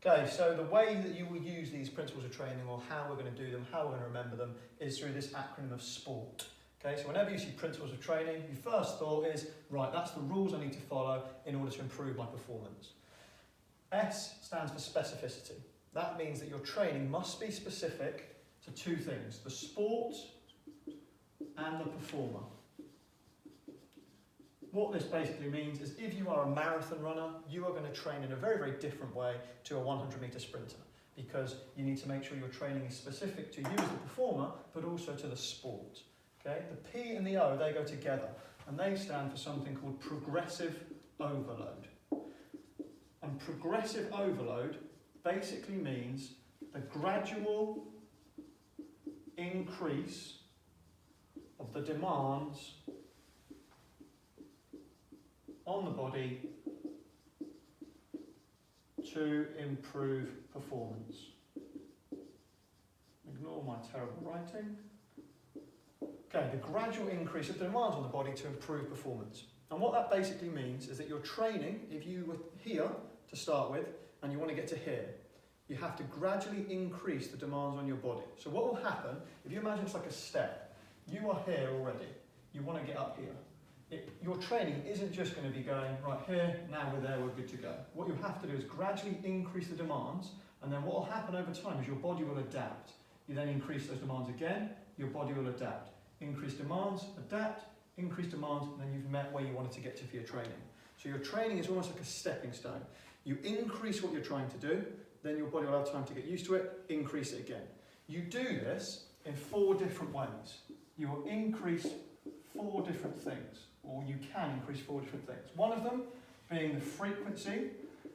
Okay, so the way that you will use these principles of training, or how we're going to do them, how we're going to remember them, is through this acronym of SPORT. Okay, so whenever you see principles of training, your first thought is, right, that's the rules I need to follow in order to improve my performance. S stands for specificity. That means that your training must be specific to two things, the sport and the performer. What this basically means is if you are a marathon runner, you are going to train in a very, very different way to a 100-metre sprinter, because you need to make sure your training is specific to you as the performer, but also to the sport. Okay? The P and the O, they go together, and they stand for something called progressive overload. And progressive overload basically means the gradual increase of the demands on the body to improve performance. Ignore my terrible writing. Okay, the gradual increase of the demands on the body to improve performance. And what that basically means is that your training, if you were here to start with and you want to get to here, you have to gradually increase the demands on your body. So what will happen, if you imagine it's like a step, you are here already, you want to get up here. Your training isn't just going to be going, right here, now we're there, we're good to go. What you have to do is gradually increase the demands, and then what will happen over time is your body will adapt. You then increase those demands again, your body will adapt. Increase demands, adapt, increase demands, and then you've met where you wanted to get to for your training. So your training is almost like a stepping stone. You increase what you're trying to do, then your body will have time to get used to it, increase it again. You do this in 4 different ways. You will increase 4 different things, or you can increase 4 different things. One of them being the frequency,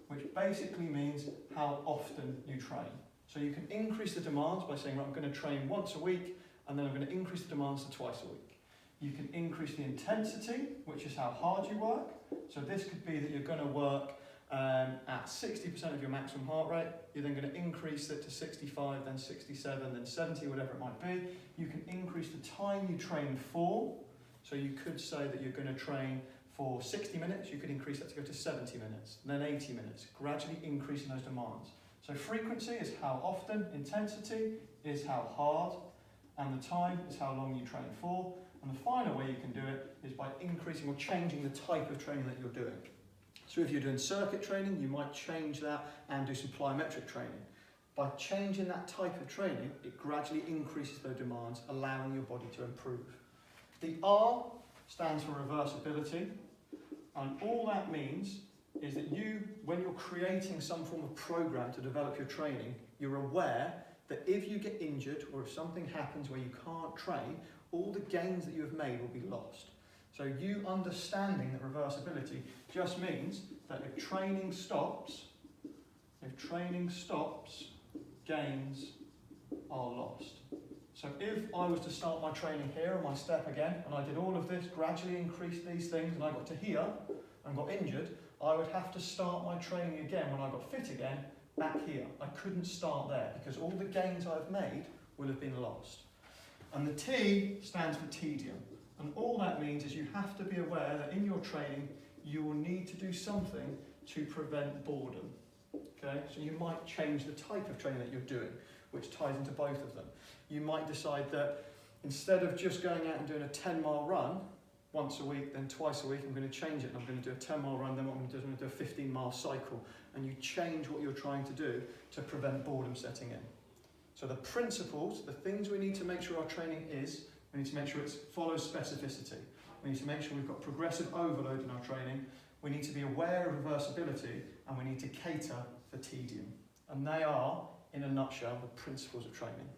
which basically means how often you train. So you can increase the demands by saying, right, I'm going to train once a week, and then I'm going to increase the demands to twice a week. You can increase the intensity, which is how hard you work. So this could be that you're going to work at 60% of your maximum heart rate. You're then going to increase it to 65, then 67, then 70, whatever it might be. You can increase the time you train for. So you could say that you're going to train for 60 minutes, you could increase that to go to 70 minutes, then 80 minutes, gradually increasing those demands. So frequency is how often, intensity is how hard, and the time is how long you train for. And the final way you can do it is by increasing or changing the type of training that you're doing. So if you're doing circuit training, you might change that and do some plyometric training. By changing that type of training, it gradually increases those demands, allowing your body to improve. The R stands for reversibility, and all that means is that you, when you're creating some form of program to develop your training, you're aware that if you get injured or if something happens where you can't train, all the gains that you have made will be lost. So you understanding that reversibility just means that if training stops, gains are lost. So if I was to start my training here on my step again, and I did all of this, gradually increased these things, and I got to here and got injured, I would have to start my training again when I got fit again, back here. I couldn't start there because all the gains I've made will have been lost. And the T stands for tedium. And all that means is you have to be aware that in your training, you will need to do something to prevent boredom. Okay? So you might change the type of training that you're doing, which ties into both of them. You might decide that instead of just going out and doing a 10-mile run once a week, then twice a week, I'm going to change it and I'm going to do a 10-mile run, then what I'm going to do is I'm going to do a 15-mile cycle. And you change what you're trying to do to prevent boredom setting in. So the principles, the things we need to make sure our training is, we need to make sure it follows specificity. We need to make sure we've got progressive overload in our training. We need to be aware of reversibility, and we need to cater for tedium. And they are, in a nutshell, the principles of training.